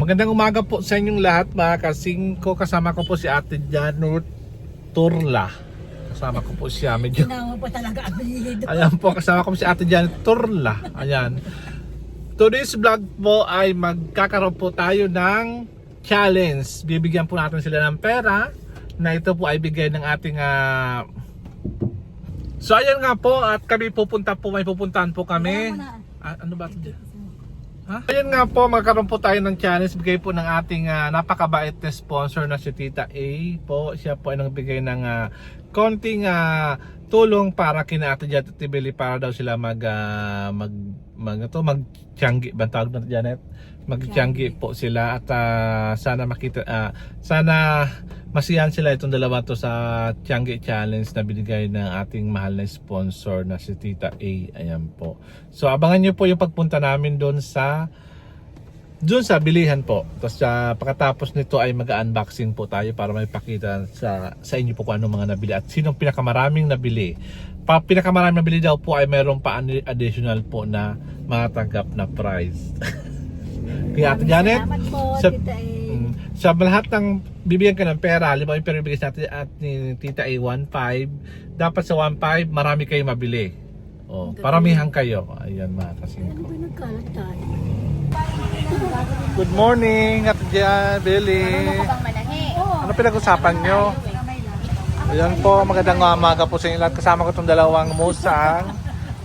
Magandang umaga po sa inyong lahat mga kasingko. Kasama ko po si Ate Janet Turla. Kasama ko po siya. Medyo Tinama po talaga ang apelyido. ayan po, kasama ko po si Ate Janet Turla. Ayan. Today's vlog po ay magkakaroon po tayo ng challenge. Bibigyan po natin sila ng pera na ito po ay bigay ng ating So ayan nga po, at kami pupunta po, may pupuntahan po kami. Ano ba ito? Ha? Ayan nga po, magkaroon po tayo ng challenge. Bigay po ng ating napakabait na sponsor na si Tita A po. Siya po ay nagbigay ng konting tulong para kina Ate Janet at Tibili para daw sila magtianggi ba tawag na, Janet? Magtianggi po sila at sana makita sana masiyahan sila itong dalawa to sa Tianggi Challenge na binigay ng ating mahal na sponsor na si Tita A. Ayan po. So abangan nyo po yung pagpunta namin doon sa bilihan po. Tapos pagkatapos nito ay mag-unboxing po tayo para may pakita sa inyo po kung anong mga nabili at sinong pinakamaraming nabili. Pinakamaraming nabili daw po ay mayroon pa additional po na matatanggap na prize. Kaya Ate Janet, Salamat po, Tita A. sa lahat ng bibigyan ka ng pera, halimbawa yung pera bibigyan natin at ni Tita A 1.5, dapat sa 1.5 marami kayo mabili. Oh, paramihan kayo. Ayan mga kasingko. Ano ba nagkalat tayo? Good morning, Ate Billy. Ano pinag-usapan nyo? Ayan po, magandang umaga po sa inyo lahat. Kasama ko itong dalawang musang.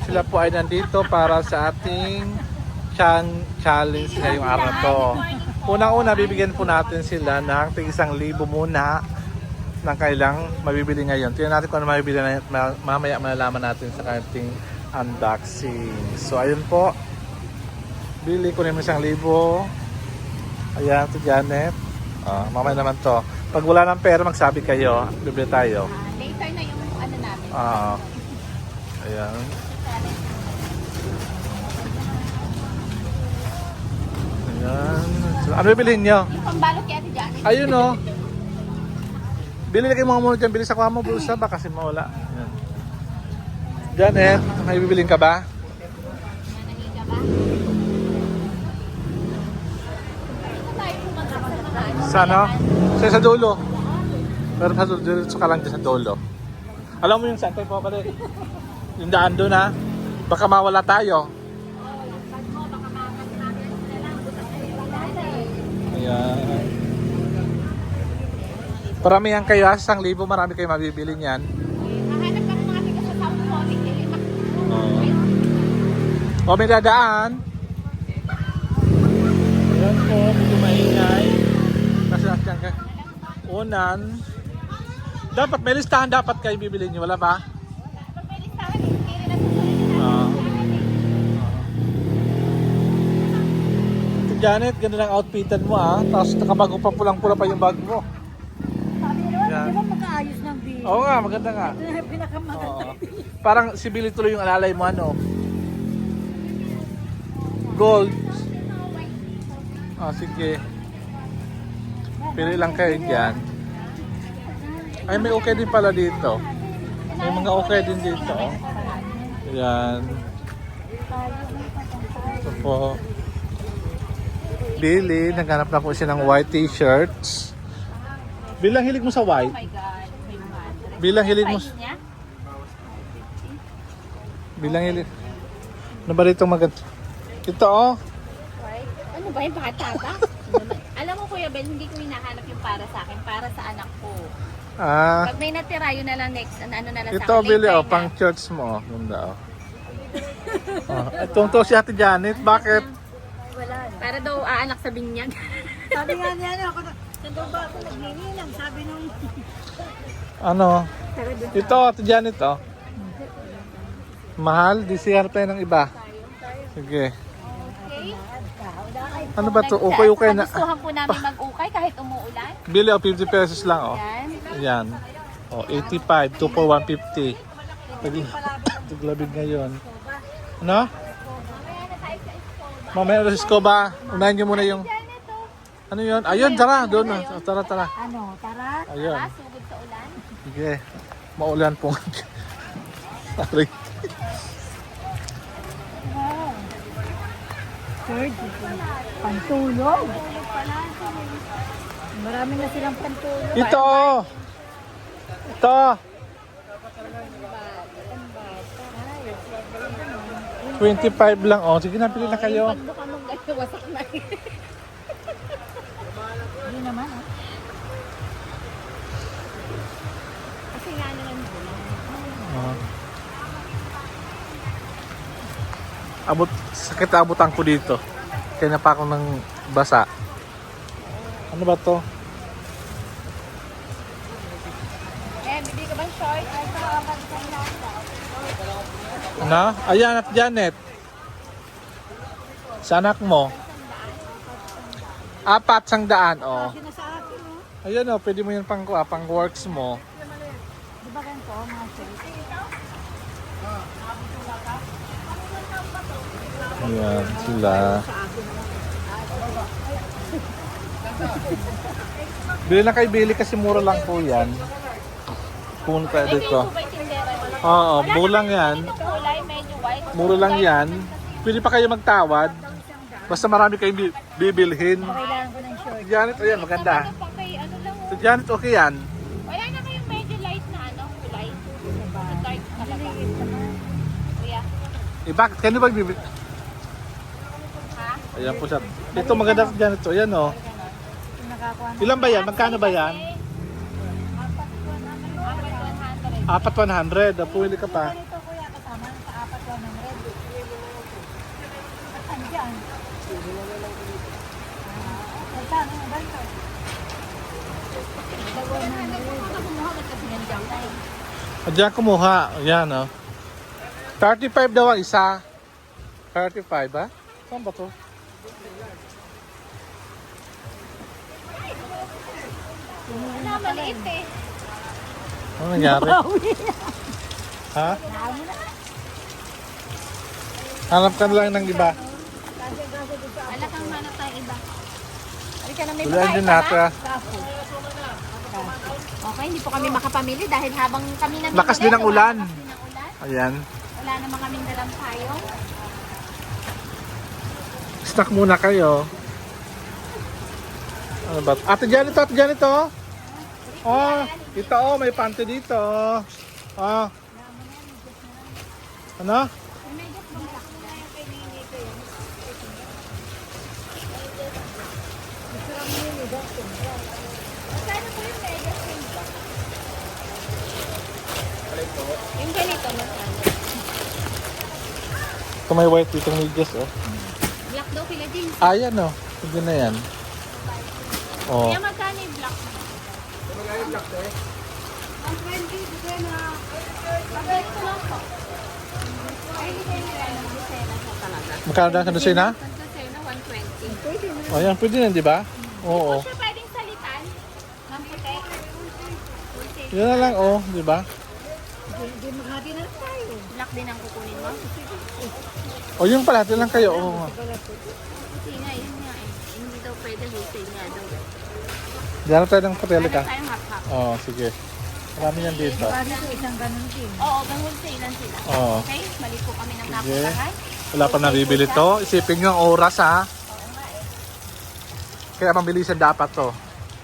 Sila po ay nandito para sa ating challenge ngayong araw na to. Unang-una, bibigyan po natin sila ng tig-1,000 muna ng kailang mabibili ngayon. Tingnan natin kung ano mabibili na mamaya malalaman natin sa ating unboxing. So ayun po. Bili ko naman 1,000. Ayan, ito Janet. Mamaya naman to. Pag wala ng pera, magsabi kayo. Bibili tayo. Later na yung ano namin. Ayan. Ayan. So, ano bibilihin nyo? Yung pambalot kay Ate Janet. Ayun o. Bili na kayo mga muna dyan. Bili sa kuha mo bulsa ba kasi mawala. Ayan. Janet, may bibilihin ka ba? Nanahiga ba? Ito tayo pumunta sa mga ano. Sa ano? Sa dulo. Pero sa dulo, diretso ka lang dyan sa dulo. Alam mo yung saan tayo po pala? Yung daan doon ha? Baka mawala tayo. Ayan. Paramihan kayo ha? 1,000 marami kayo mabibili niyan. Hahanap lang mga tiga sa South Polic. O may dadaan. Ayan po, medyo maingay. Kasi natin ka. Unan. Dapat may listahan dapat kayo bibili niyo. Wala ba? Pag may listahan, hindi rin nasusunod na. Janet, ganda ng outfitan mo ah. Tapos nakabago pa pulang-pula pa yung bag mo. Sabi naman, Yan. di ba mag-aayos ng bill? Oo nga, maganda nga. Ito na yung pinakamaganda. Oo. Parang si Billy tuloy yung alalay mo ano. Gold. Sige. Pili lang kayo dyan. Ay, may okay din pala dito. May mga okay din dito. Oh. Ayan. Ito po. Billy, naghanap na po siya ng white t-shirts. Bilang hilig mo sa Oh white? my God. May mga. Bilang hilig mo Size niya? Bilang hilig. Ano ba dito maganda? Ito oh. Right? Ano ba yung bata ba? Alam mo Kuya Ben, hindi ko hinahanap yung para sa akin, para sa anak ko. Pag may natira, yun na lang next, ano na lang Ito sa akin. Billy later oh, pang church mo. Ganda oh. Itong to si Ate Janet, bakit? Wala na. Para daw aanak sa binyag. Sabi nga niya, ako nandun ba ako nagnininang? Sabi nung... Ano? Ito Ate Janet oh. Mahal, disiyarte ng iba. Sige. Okay? Ano ba to? Okay na. Gustuhan po namin mag-ukay kahit umuulan. Billy oh, 50 pesos lang oh. Yan. Ayan. Oh, 85, 2 for 150. Taglabig ngayon. Ano? Mamaya na sa Escoba. Unahin nyo muna yung... Ano yun? Ayun, tara. Doon na. Tara. Ano, tara? Ayun. Tara, sugod sa ulan. Sige. Maulan po. Sorry. Third, pantulog. Marami na silang pantulog. Ito! Ito! 25 lang. Oh, sige na, pili na kayo. Pag mukha mong ganyan, wasak na. Hindi naman, ah. Kasi nga naman Oh. Sakit na abutan ko dito. Kaya na pa ako ng basa. Ano ba to? Eh, bibili ka bang short? Ay, pakapan ka lang. Ano? Ayan at Janet. Sa anak mo. 400, oh. Kasi na sa akin, oh. Ayan oh, pwede mo yun pang works mo. Di ba ganito, mga shirts? Ayan, sila. Bili na kay Billy kasi mura lang po yan. Pumunta tayo dito. Oo, bulang yan. Kulay, medyo white. Mura lang yan. Pwede pa kayo magtawad. Basta marami kayong bibilhin. Kailangan ko ng short. Janet, ayan, maganda. Ano pa kay, ano lang, So, Janet, okay yan. wala na kayong medyo light na ano, kulay. Sa dark talaga. Kuya, Bakit? Kano ba bibili? ha? Ayan po siya. Ito maganda sa Janet. So, ayan oh. Nakakuha na. Ilan ba yan? Magkano ba yan? 4,100. Pumili ka pa. Ito, kuya, kasama sa 4,100. At andyan. Magkano yung ganito? Diyan kumuha. Ayan oh. 35 daw ang isa. 35 ba? Saan ba to? Wala, maliit eh. Ano nangyari? Ha? Hanap ka na lang ng iba. Wala kang hanap tayong iba. Halika na, may Tuloy babae din ka natin. na. Okay, hindi po kami makapamili dahil habang kami namimili. Lakas din ang ulan. Lakas din ang ulan. Ayan. Wala naman kaming dalang payong. Snack muna kayo. Ano ba? Ate Janet, ate Janet oh. Oh, ito oh, may panty dito. Oh. Ano? Magkano po yung mega swing ba? Yung ganito, magkano? Ito may white dito medyas oh. Black daw pila din. Ayan oh. Hindi na yan. Oh. Kaya magkano yung black? 120, kasi na. Pagkito lang po. Ay, hindi kayo nila ng dosena siya talaga. Magkano daw sa dosena? Ang dosena, 120. Oh, yan. Pwede na, di ba? Oo. Kung siya pwedeng salitan, ng puti. Yan na lang oh, di ba? Hindi maghati na tayo. Black din ang kukunin mo? O yung pala, ito lang kayo. Oh. Kasi nga, yun nga eh. Hindi daw pwede wholesale nga daw. Diyan na tayo ng papel ka. Ano tayong hap-hap? Oo, sige. Marami yan dito. Bali ko isang ganun din. Oo, gang wholesale lang sila. Oo. Okay, mali po kami ng Sige. napuntahan. Wala pa nabibili to. Isipin nyo ang oras ha. Kaya mabilisan dapat to.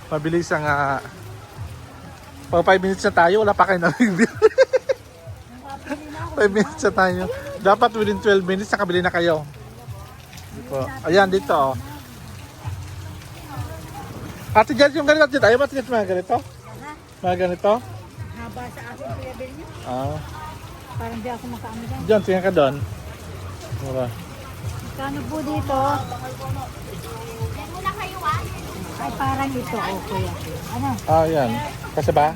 Mabilisan nga. Pag 5 minutes na tayo, wala pa kayo nabibili. 5 minutes na tayo. Dapat within 12 minutes, nakabili na kayo. Dito. Ayan, dito oh. Ate Jan, yung ganito dyan. Ayaw ba tingnan mga ganito? Mga ganito? Haba sa akin kuya Bel niya. Ah. Parang di ako makaano dyan. Diyan, tingnan ka doon. Mura. Kano po dito? Yan muna kayo ah. Ay parang ito, oh kuya. Ano? Ah, ayan. Kasi ba?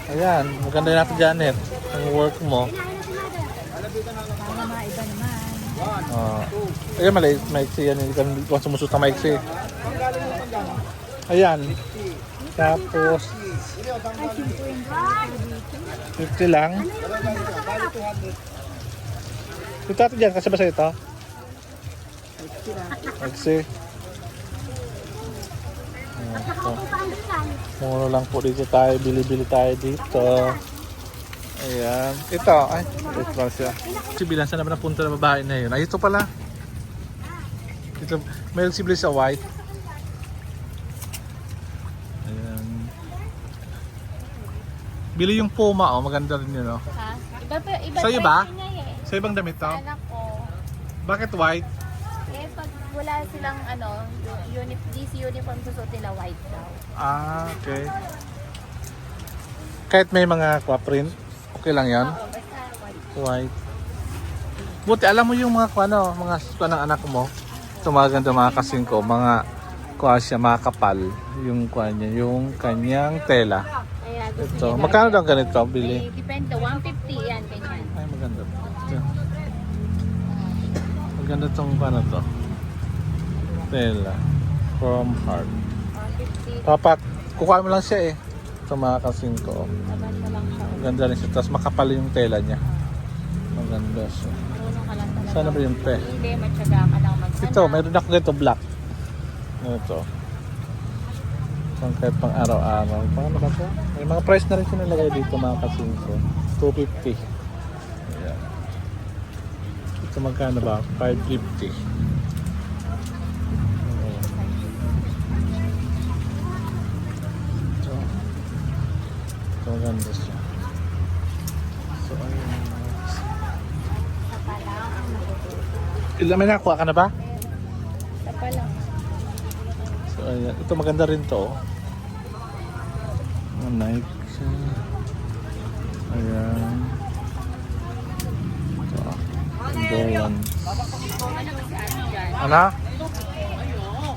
Ayan, maganda yung natin Janet. Ang work mo. Para maiba naman. Ah. Ayan, maiksi yan. Hindi ka sumusot na maiksi. Ayan. Tapos, Ay, 50 50 lang. Ito natin dyan, kasi ba sa ito? Maiksi. Ayan, ito. Muna lang po dito tayo. Bili-bili tayo dito. Ayan. Ito. Ay, ito pala siya. Si Bilan, saan naman napunta na babae na yun? Ay, ito pala. Ito, may sibli sa white. Ayan. Bili yung Puma, oh. Maganda rin yun, oh. Ha? Iba Sa'yo ba? presyo niya eh. Sa ibang damit, to? Anak ko. Bakit white? Eh, pag wala silang DC uniform susot nila white daw. Ah, okay. Kahit may mga print, okay lang yan? Oo, basta white. White. Buti, alam mo yung mga mga ng anak mo, ito mga ganda mga kasing ko, mga siya, mga kapal, yung yung kanyang tela. Kaya gusto Ito, nila magkano yan. daw ganito, bili? Eh, depende, 150 yan, ganyan. Ay, maganda. Ito. Maganda tong to. Tela. From heart. 150, Papat, kukuha mo lang siya eh. Ito mga kasing ko. laban na lang siya. Maganda rin siya. Tapos makapal yung tela niya. Maganda siya. Marunong ka lang talaga. Sana ba yung pe? Hindi, matyaga ka lang mag-sana. Ito, mayroon ako ganito black. Ito. Pang kahit pang araw-araw. Pang ano ba ito? May mga price na rin siya nilagay dito mga kasing ko. 250. Ayan. Ito magkano ba? 550. Ito maganda siya. So, ayun. Isa pa lang. Ilan may nakuha ka na ba? Isa pa lang. So, ayan. Ito maganda rin to. Mga Nike siya. Ayan. Ito. Dolan. Ano ba si Ate dyan? Ano?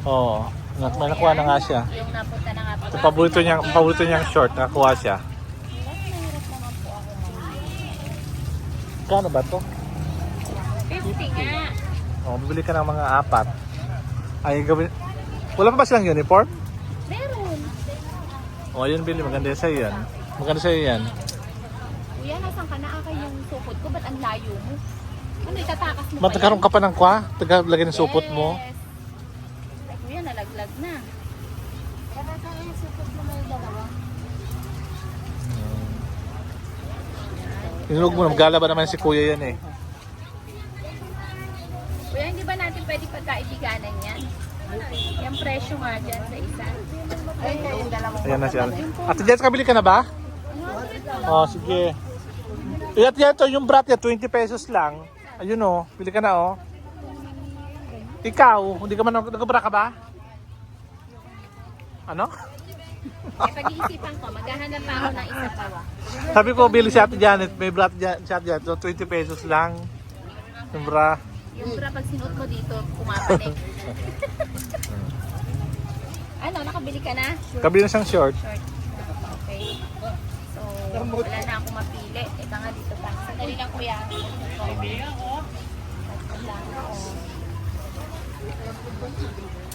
Oo. May nakuha na nga siya. Yung napunta na nga po. Ito paborito niyang short. Nakakuha siya. Mahirap naman po ako ngayon. Kano ba to? 50 nga. Oh, bibili ka ng mga 4. Ay, gawin. Wala pa ba silang uniform? Meron. Oh, yun bili. Maganda sa'yo yan. Maganda sa'yo yan. Kuya, nasan ka na? Akay yung supot ko. Ba't ang layo mo? Ano, itatakas mo Matagkaroon ka pa ng tagalagay ng supot mo. Yes. Ay, kuya, nalaglag na. Kaya yung supot mo may dalawa. Inulog mo. Magala ba naman si kuya yan eh. Kuya, hindi ba natin pwede pagkaibiganan yan? Yung presyo nga dyan sa isa. Ay, yung dalawang. Ayan na siya. Ate Jess, kabili ka na ba? Oh, sige. Iyat yan to, yung brat niya, 20 pesos lang. Ayun oh, bili ka na oh. Ikaw, hindi ka man nag-bra ka ba? Ano? Eh, pag-iisipan ko, maghahanap pa ako ng isa pa. Sabi ko, bili si Ate Janet, may brat si Ate Janet, so 20 pesos lang. Yung bra. Yung bra, pag sinuot mo dito, pumapanik. Ano, nakabili ka na? Kabili na siyang short. Short. Okay. So, wala na akong mapili. Ika nga dito pa. Sandali lang kuya.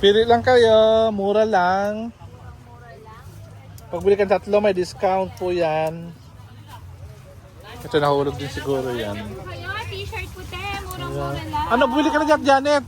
Pili lang kayo, mura lang. Pagbili ka ng 3, may discount po yan. Ito nahulog din siguro yan. Kayo, t-shirt puti. Murang-mura lang. Ano, bumili ka na dyan, Janet?